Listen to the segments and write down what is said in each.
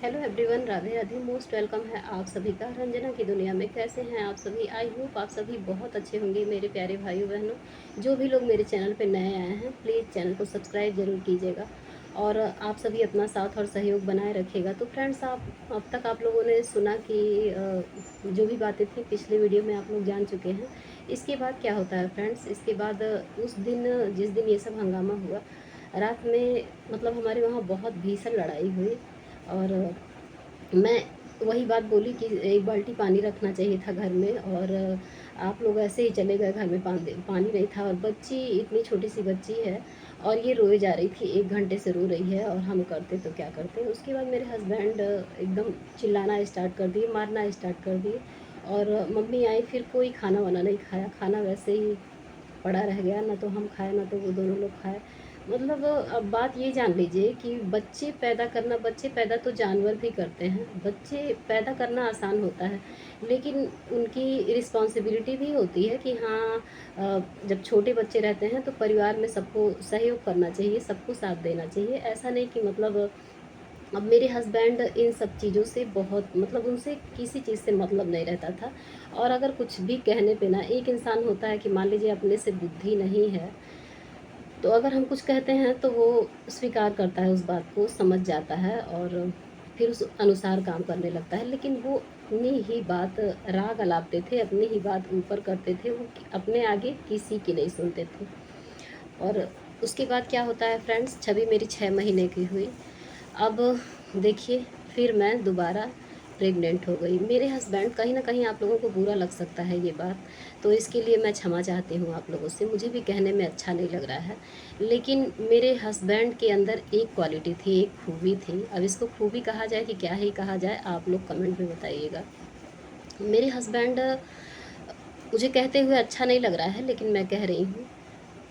Hello everyone, Radhe Radhe. Most welcome है आप सभी का रंजना की दुनिया में। कैसे हैं आप सभी? आई होप आप सभी बहुत अच्छे होंगे मेरे प्यारे भाइयों बहनों। जो भी लोग मेरे चैनल पे नए आए हैं, प्लीज़ चैनल को सब्सक्राइब ज़रूर कीजिएगा और आप सभी अपना साथ और सहयोग बनाए रखिएगा। तो फ्रेंड्स, आप अब तक आप लोगों ने सुना कि जो भी बातें थी पिछले वीडियो में आप लोग जान चुके हैं। इसके बाद क्या होता है फ्रेंड्स, इसके बाद उस दिन जिस दिन ये सब हंगामा हुआ, रात में मतलब हमारे वहाँ बहुत भीषण लड़ाई हुई। और मैं वही बात बोली कि एक बाल्टी पानी रखना चाहिए था घर में, और आप लोग ऐसे ही चले गए। घर में पानी पानी नहीं था और बच्ची, इतनी छोटी सी बच्ची है और ये रोए जा रही थी, 1 घंटे से रो रही है। और हम करते तो क्या करते। उसके बाद मेरे हस्बैंड एकदम चिल्लाना स्टार्ट कर दिए, मारना स्टार्ट कर दिए। और मम्मी आई, फिर कोई खाना वाना नहीं खाया, खाना वैसे ही पड़ा रह गया। ना तो हम खाए ना तो वो दोनों लोग खाए। मतलब अब बात ये जान लीजिए कि बच्चे पैदा करना, बच्चे पैदा तो जानवर भी करते हैं। बच्चे पैदा करना आसान होता है, लेकिन उनकी रिस्पॉन्सिबिलिटी भी होती है कि हाँ, जब छोटे बच्चे रहते हैं तो परिवार में सबको सहयोग करना चाहिए, सबको साथ देना चाहिए। ऐसा नहीं कि मतलब अब मेरे हस्बैंड इन सब चीज़ों से बहुत, मतलब उनसे किसी चीज़ से मतलब नहीं रहता था। और अगर कुछ भी कहने पे ना, एक इंसान होता है कि मान लीजिए अपने से बुद्धि नहीं है, तो अगर हम कुछ कहते हैं तो वो स्वीकार करता है, उस बात को समझ जाता है और फिर उस अनुसार काम करने लगता है। लेकिन वो अपनी ही बात राग अलापते थे, अपनी ही बात ऊपर करते थे, वो अपने आगे किसी की नहीं सुनते थे। और उसके बाद क्या होता है फ्रेंड्स, छवि मेरी 6 महीने की हुई। अब देखिए, फिर मैं दोबारा प्रेग्नेंट हो गई। मेरे हस्बैंड, कहीं ना कहीं आप लोगों को बुरा लग सकता है ये बात, तो इसके लिए मैं क्षमा चाहती हूँ आप लोगों से। मुझे भी कहने में अच्छा नहीं लग रहा है, लेकिन मेरे हस्बैंड के अंदर एक क्वालिटी थी, एक खूबी थी। अब इसको खूबी कहा जाए कि क्या ही कहा जाए, आप लोग कमेंट में बताइएगा। मेरे हस्बैंड, मुझे कहते हुए अच्छा नहीं लग रहा है लेकिन मैं कह रही हूँ,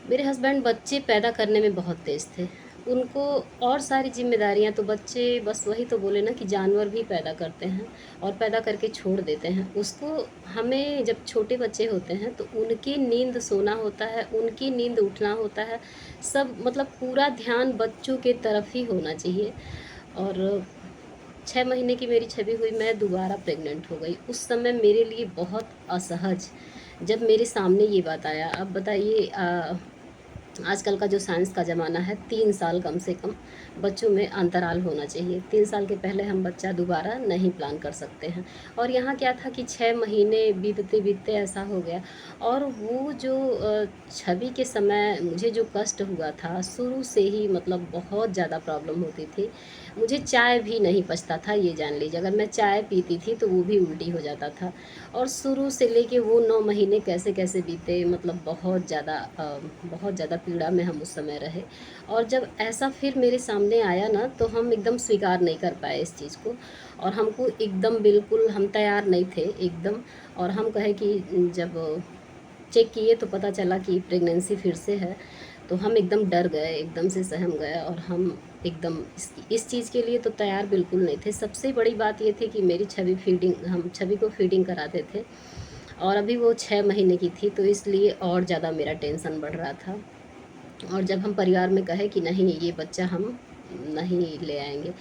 मेरे हस्बैंड बच्चे पैदा करने में बहुत तेज़ थे। उनको और सारी जिम्मेदारियां, तो बच्चे बस वही तो बोले ना कि जानवर भी पैदा करते हैं और पैदा करके छोड़ देते हैं उसको। हमें जब छोटे बच्चे होते हैं तो उनकी नींद सोना होता है, उनकी नींद उठना होता है, सब मतलब पूरा ध्यान बच्चों के तरफ ही होना चाहिए। और 6 महीने की मेरी छवि हुई, मैं दोबारा प्रेग्नेंट हो गई। उस समय मेरे लिए बहुत असहज, जब मेरे सामने ये बात आया। अब बताइए, आजकल का जो साइंस का ज़माना है, 3 साल कम से कम बच्चों में अंतराल होना चाहिए। 3 साल के पहले हम बच्चा दोबारा नहीं प्लान कर सकते हैं। और यहाँ क्या था कि 6 महीने बीतते बीतते ऐसा हो गया। और वो जो छवि के समय मुझे जो कष्ट हुआ था, शुरू से ही मतलब बहुत ज़्यादा प्रॉब्लम होती थी। मुझे चाय भी नहीं पचता था, ये जान लीजिए। अगर मैं चाय पीती थी तो वो भी उल्टी हो जाता था। और शुरू से लेके वो 9 महीने कैसे कैसे बीते, मतलब बहुत ज़्यादा पीड़ा में हम उस समय रहे। और जब ऐसा फिर मेरे सामने आया ना, तो हम एकदम स्वीकार नहीं कर पाए इस चीज़ को। और हमको एकदम बिल्कुल हम तैयार नहीं थे एकदम। और हम कहे कि जब चेक किए तो पता चला कि प्रेगनेंसी फिर से है, तो हम एकदम डर गए, एकदम से सहम गए। और हम एकदम इस चीज़ के लिए तो तैयार बिल्कुल नहीं थे। सबसे बड़ी बात ये थी कि मेरी छवि फीडिंग, हम छवि को फीडिंग कराते थे और अभी वो 6 महीने की थी, तो इसलिए और ज़्यादा मेरा टेंशन बढ़ रहा था। और जब हम परिवार में कहे कि नहीं, ये बच्चा हम नहीं ले आएंगे,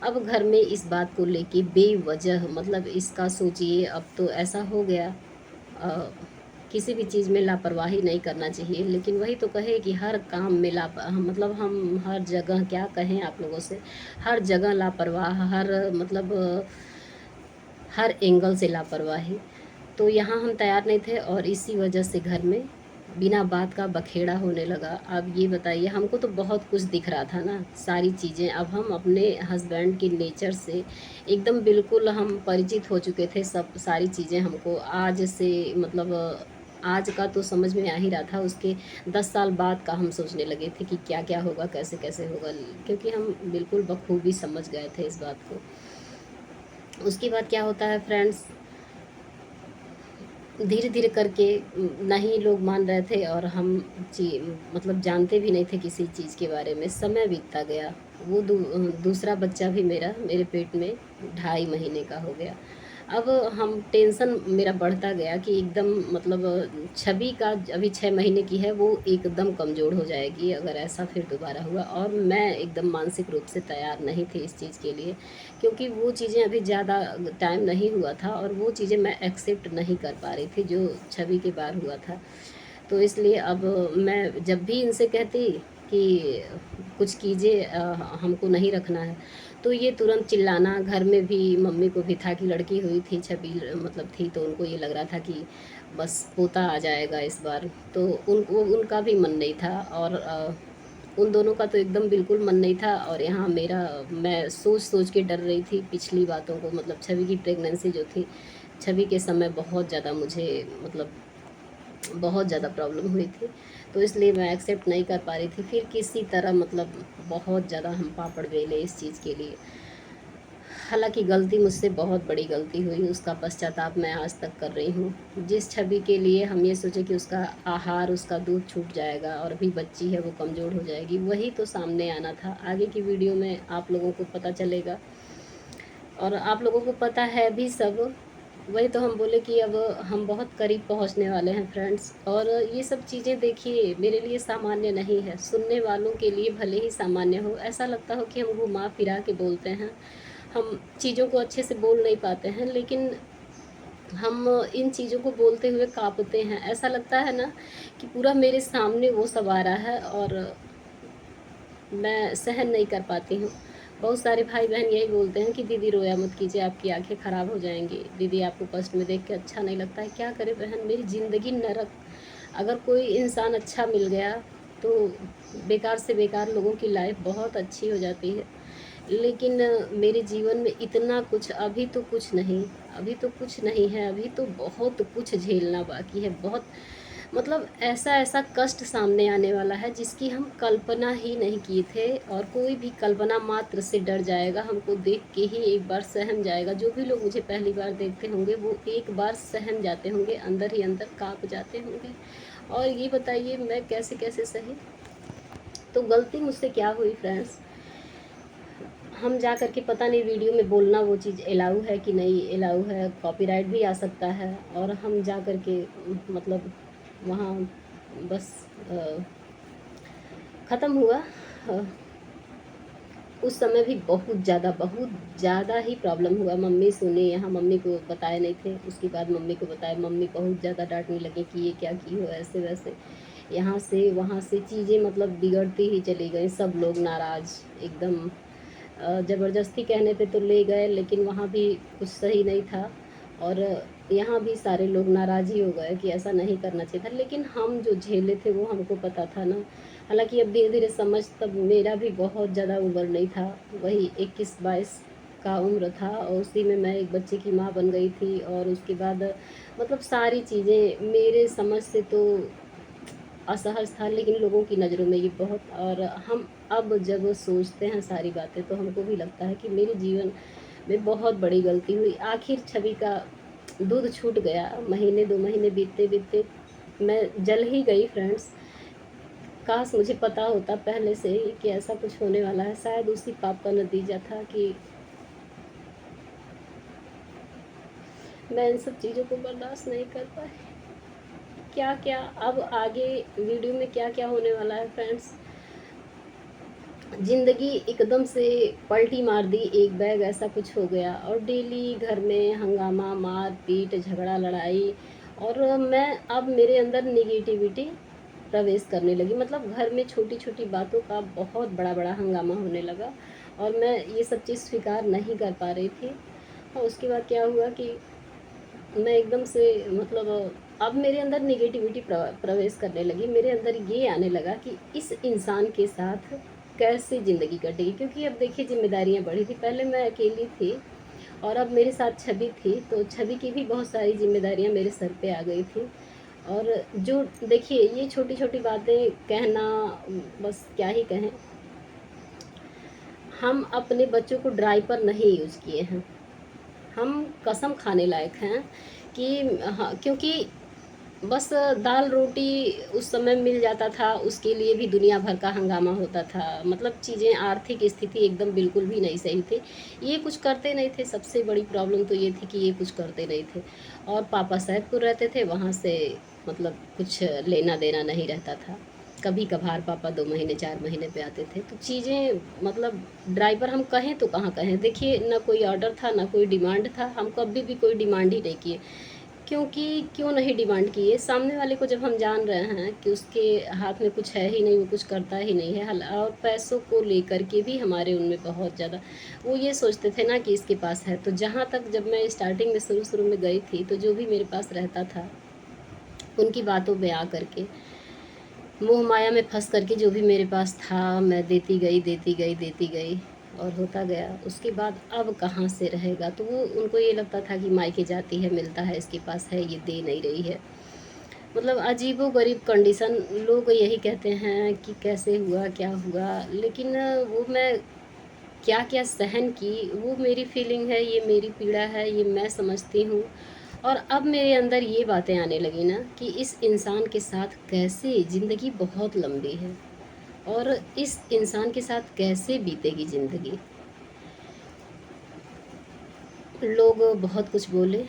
अब घर में इस बात को लेके बेवजह, मतलब इसका सोचिए, अब तो ऐसा हो गया। अ, किसी भी चीज़ में लापरवाही नहीं करना चाहिए, लेकिन वही तो कहे कि हर काम में मतलब हम हर जगह, क्या कहें आप लोगों से, हर जगह लापरवाह, हर मतलब हर एंगल से लापरवाही। तो यहाँ हम तैयार नहीं थे और इसी वजह से घर में बिना बात का बखेड़ा होने लगा। अब ये बताइए, हमको तो बहुत कुछ दिख रहा था ना, सारी चीज़ें। अब हम अपने हस्बैंड के नेचर से एकदम बिल्कुल हम परिचित हो चुके थे, सब सारी चीज़ें हमको आज से, मतलब आज का तो समझ में आ ही रहा था, उसके 10 साल बाद का हम सोचने लगे थे कि क्या क्या होगा, कैसे कैसे होगा, क्योंकि हम बिल्कुल बखूबी समझ गए थे इस बात को। उसके बाद क्या होता है फ्रेंड्स, धीरे धीरे करके नहीं लोग मान रहे थे और हम ची मतलब जानते भी नहीं थे किसी चीज़ के बारे में। समय बीतता गया। वो दूसरा बच्चा भी मेरा मेरे पेट में 2.5 महीने का हो गया। अब हम टेंशन मेरा बढ़ता गया कि एकदम मतलब छवि का अभी 6 महीने की है, वो एकदम कमज़ोर हो जाएगी अगर ऐसा फिर दोबारा हुआ। और मैं एकदम मानसिक रूप से तैयार नहीं थी इस चीज़ के लिए, क्योंकि वो चीज़ें अभी ज़्यादा टाइम नहीं हुआ था और वो चीज़ें मैं एक्सेप्ट नहीं कर पा रही थी जो छवि के बार हुआ था। तो इसलिए अब मैं जब भी इनसे कहती कि कुछ कीजिए, हमको नहीं रखना है, तो ये तुरंत चिल्लाना। घर में भी मम्मी को भी था कि लड़की हुई थी, छवि मतलब थी, तो उनको ये लग रहा था कि बस पोता आ जाएगा इस बार। तो उनका भी मन नहीं था और उन दोनों का तो एकदम बिल्कुल मन नहीं था। और यहाँ मेरा, मैं सोच सोच के डर रही थी पिछली बातों को, मतलब छवि की प्रेगनेंसी जो थी, छवि के समय बहुत ज़्यादा मुझे मतलब बहुत ज़्यादा प्रॉब्लम हुई थी। तो इसलिए मैं एक्सेप्ट नहीं कर पा रही थी। फिर किसी तरह मतलब बहुत ज़्यादा हम पापड़ बेले इस चीज़ के लिए। हालांकि गलती मुझसे बहुत बड़ी गलती हुई, उसका पश्चाताप मैं आज तक कर रही हूँ। जिस छवि के लिए हम ये सोचे कि उसका आहार, उसका दूध छूट जाएगा और अभी बच्ची है वो कमज़ोर हो जाएगी, वही तो सामने आना था। आगे की वीडियो में आप लोगों को पता चलेगा और आप लोगों को पता है भी सब। वही तो हम बोले कि अब हम बहुत करीब पहुंचने वाले हैं फ्रेंड्स। और ये सब चीज़ें देखिए मेरे लिए सामान्य नहीं है, सुनने वालों के लिए भले ही सामान्य हो, ऐसा लगता हो कि हम घुमा फिरा के बोलते हैं, हम चीज़ों को अच्छे से बोल नहीं पाते हैं, लेकिन हम इन चीज़ों को बोलते हुए कांपते हैं। ऐसा लगता है ना कि पूरा मेरे सामने वो सब आ रहा है और मैं सहन नहीं कर पाती हूँ। बहुत सारे भाई बहन यही बोलते हैं कि दीदी रोया मत कीजिए, आपकी आंखें ख़राब हो जाएंगी, दीदी आपको कष्ट में देख के अच्छा नहीं लगता है। क्या करे बहन, मेरी ज़िंदगी नरक। अगर कोई इंसान अच्छा मिल गया तो बेकार से बेकार लोगों की लाइफ बहुत अच्छी हो जाती है। लेकिन मेरे जीवन में इतना कुछ अभी तो कुछ नहीं, अभी तो कुछ नहीं है, अभी तो बहुत कुछ झेलना बाकी है। बहुत मतलब ऐसा ऐसा कष्ट सामने आने वाला है जिसकी हम कल्पना ही नहीं किए थे। और कोई भी कल्पना मात्र से डर जाएगा, हमको देख के ही एक बार सहम जाएगा। जो भी लोग मुझे पहली बार देखते होंगे वो एक बार सहम जाते होंगे, अंदर ही अंदर कांप जाते होंगे। और ये बताइए मैं कैसे कैसे सही। तो गलती मुझसे क्या हुई फ्रेंड्स, हम जा कर के पता नहीं वीडियो में बोलना वो चीज़ अलाउ है कि नहीं अलाउ है, कॉपीराइट भी आ सकता है। और हम जा कर के मतलब वहाँ बस ख़त्म हुआ। उस समय भी बहुत ज़्यादा ही प्रॉब्लम हुआ। मम्मी सुनी, यहाँ मम्मी को बताए नहीं थे, उसके बाद मम्मी को बताए, मम्मी बहुत ज़्यादा डांटने लगी कि ये क्या की हो ऐसे वैसे। यहाँ से वहाँ से चीज़ें मतलब बिगड़ती ही चली गई, सब लोग नाराज़ एकदम। ज़बरदस्ती कहने पे तो ले गए, लेकिन वहाँ भी कुछ सही नहीं था। और यहाँ भी सारे लोग नाराज़ ही हो गए कि ऐसा नहीं करना चाहिए था, लेकिन हम जो झेले थे वो हमको पता था ना। हालांकि अब धीरे धीरे समझ, तब मेरा भी बहुत ज़्यादा उम्र नहीं था, वही 21-22 का उम्र था और उसी में मैं एक बच्चे की माँ बन गई थी। और उसके बाद मतलब सारी चीज़ें मेरे समझ से तो असहज था, लेकिन लोगों की नज़रों में ये बहुत। और हम अब जब सोचते हैं सारी बातें तो हमको भी लगता है कि मेरे जीवन में बहुत बड़ी गलती हुई। आखिर छवि का दूध छूट गया, महीने 2 महीने बीतते बीतते मैं जल ही गई फ्रेंड्स। काश मुझे पता होता पहले से ही कि ऐसा कुछ होने वाला है। शायद उसी पाप का नतीजा था कि मैं इन सब चीज़ों को बर्दाश्त नहीं कर पाई। क्या क्या अब आगे वीडियो में क्या क्या होने वाला है फ्रेंड्स, ज़िंदगी एकदम से पलटी मार दी, एक बैग ऐसा कुछ हो गया। और डेली घर में हंगामा, मार पीट, झगड़ा, लड़ाई। और मैं अब मेरे अंदर निगेटिविटी प्रवेश करने लगी, मतलब घर में छोटी छोटी बातों का बहुत बड़ा बड़ा हंगामा होने लगा और मैं ये सब चीज़ स्वीकार नहीं कर पा रही थी। और उसके बाद क्या हुआ कि मैं एकदम से मतलब अब मेरे अंदर निगेटिविटी प्रवेश करने लगी। मेरे अंदर ये आने लगा कि इस इंसान के साथ कैसे ज़िंदगी कटेगी, क्योंकि अब देखिए जिम्मेदारियां बढ़ी थी। पहले मैं अकेली थी और अब मेरे साथ छवि थी, तो छवि की भी बहुत सारी जिम्मेदारियां मेरे सर पे आ गई थी। और जो देखिए ये छोटी छोटी बातें कहना, बस क्या ही कहें। हम अपने बच्चों को ड्राइपर नहीं यूज़ किए हैं, हम कसम खाने लायक हैं कि हाँ, क्योंकि बस दाल रोटी उस समय मिल जाता था, उसके लिए भी दुनिया भर का हंगामा होता था। मतलब चीज़ें, आर्थिक स्थिति एकदम बिल्कुल भी नहीं सही थी। ये कुछ करते नहीं थे, सबसे बड़ी प्रॉब्लम तो ये थी कि ये कुछ करते नहीं थे। और पापा सैदपुर रहते थे, वहाँ से मतलब कुछ लेना देना नहीं रहता था। कभी कभार पापा 2 महीने 4 महीने पे आते थे, तो चीज़ें मतलब ड्राइवर हम कहें तो कहाँ कहें। देखिए, ना कोई ऑर्डर था, ना कोई डिमांड था, हम कभी भी कोई डिमांड ही नहीं किए। क्योंकि क्यों नहीं डिमांड किए, सामने वाले को जब हम जान रहे हैं कि उसके हाथ में कुछ है ही नहीं, वो कुछ करता ही नहीं है, हल और पैसों को लेकर के भी हमारे उनमें बहुत ज़्यादा वो ये सोचते थे ना कि इसके पास है। तो जहाँ तक जब मैं स्टार्टिंग में शुरू में गई थी, तो जो भी मेरे पास रहता था, उनकी बातों में आ करके, मोह माया में फंस करके जो भी मेरे पास था, मैं देती गई, देती गई, देती गई, और होता गया। उसके बाद अब कहाँ से रहेगा, तो वो उनको ये लगता था कि मायके जाती है, मिलता है, इसके पास है, ये दे नहीं रही है। मतलब अजीबो-गरीब कंडीशन। लोग यही कहते हैं कि कैसे हुआ, क्या हुआ? लेकिन वो मैं क्या-क्या सहन की, वो मेरी फीलिंग है, ये मेरी पीड़ा है, ये मैं समझती हूँ। और अब मेरे अंदर ये बातें आने लगी ना कि इस इंसान के साथ कैसे, ज़िंदगी बहुत लंबी है और इस इंसान के साथ कैसे बीतेगी ज़िंदगी। लोग बहुत कुछ बोले,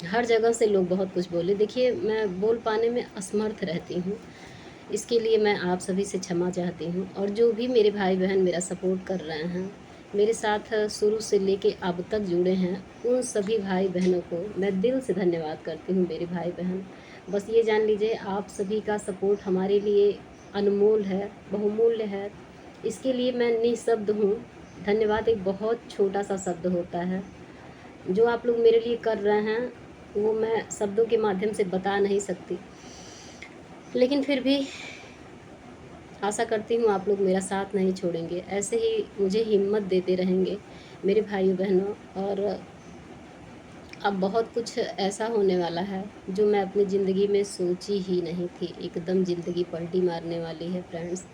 हर जगह से लोग बहुत कुछ बोले। देखिए, मैं बोल पाने में असमर्थ रहती हूँ। इसके लिए मैं आप सभी से क्षमा चाहती हूँ, और जो भी मेरे भाई-बहन मेरा सपोर्ट कर रहे हैं, मेरे साथ शुरू से लेके अब तक जुड़े हैं, उन सभी भाई-बहनों को मैं दिल से धन्यवाद करती हूँ मेरे भाई-बहन। बस ये जान लीजिए, आप सभी का सपोर्ट हमारे लिए अनमोल है, बहुमूल्य है। इसके लिए मैं निःशब्द हूँ। धन्यवाद एक बहुत छोटा-सा शब्द होता है। जो आप लोग मेरे लिए कर रहे हैं, वो मैं शब्दों के माध्यम से बता नहीं सकती। लेकिन फिर भी आशा करती हूँ आप लोग मेरा साथ नहीं छोड़ेंगे, ऐसे ही मुझे हिम्मत देते रहेंगे मेरे भाइयों-बहनों। और अब बहुत कुछ ऐसा होने वाला है जो मैं अपनी ज़िंदगी में सोची ही नहीं थी। एकदम ज़िंदगी पलटी मारने वाली है फ्रेंड्स।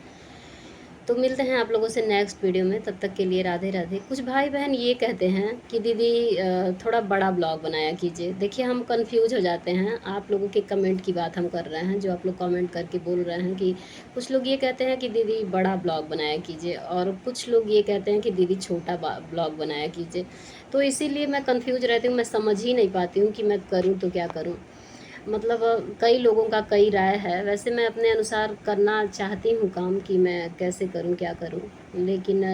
तो मिलते हैं आप लोगों से नेक्स्ट वीडियो में, तब तक के लिए राधे राधे। कुछ भाई बहन ये कहते हैं कि दीदी थोड़ा बड़ा ब्लॉग बनाया कीजिए। देखिए, हम कंफ्यूज हो जाते हैं, आप लोगों के कमेंट की बात हम कर रहे हैं, जो आप लोग कमेंट करके बोल रहे हैं कि कुछ लोग ये कहते हैं कि दीदी बड़ा ब्लॉग बनाया कीजिए, और कुछ लोग ये कहते हैं कि दीदी छोटा ब्लॉग बनाया कीजिए। तो इसीलिए मैं कंफ्यूज रहती हूँ, मैं समझ ही नहीं पाती हूँ कि मैं करूँ तो क्या करूँ। मतलब कई लोगों का कई राय है। वैसे मैं अपने अनुसार करना चाहती हूँ काम, कि मैं कैसे करूँ, क्या करूँ। लेकिन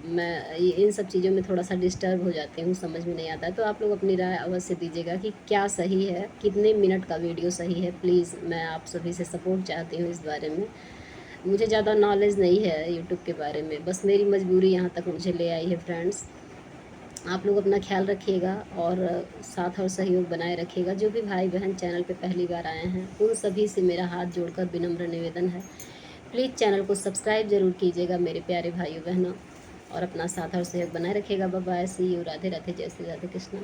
मैं इन सब चीज़ों में थोड़ा-सा डिस्टर्ब हो जाती हूँ, समझ में नहीं आता है। तो आप लोग अपनी राय अवश्य दीजिएगा कि क्या सही है, कितने मिनट का वीडियो सही है। प्लीज़, मैं आप सभी से सपोर्ट चाहती हूँ इस बारे में। मुझे ज़्यादा नॉलेज नहीं है यूट्यूब के बारे में, बस मेरी मजबूरी यहाँ तक मुझे ले आई है फ्रेंड्स। आप लोग अपना ख्याल रखिएगा और साथ और सहयोग बनाए रखिएगा। जो भी भाई बहन चैनल पे पहली बार आए हैं, उन सभी से मेरा हाथ जोड़कर विनम्र निवेदन है, प्लीज़ चैनल को सब्सक्राइब ज़रूर कीजिएगा मेरे प्यारे भाइयों बहनों, और अपना साथ और सहयोग बनाए रखिएगा। Bye bye, see you, Radhe Radhe, जय श्री राधे कृष्ण।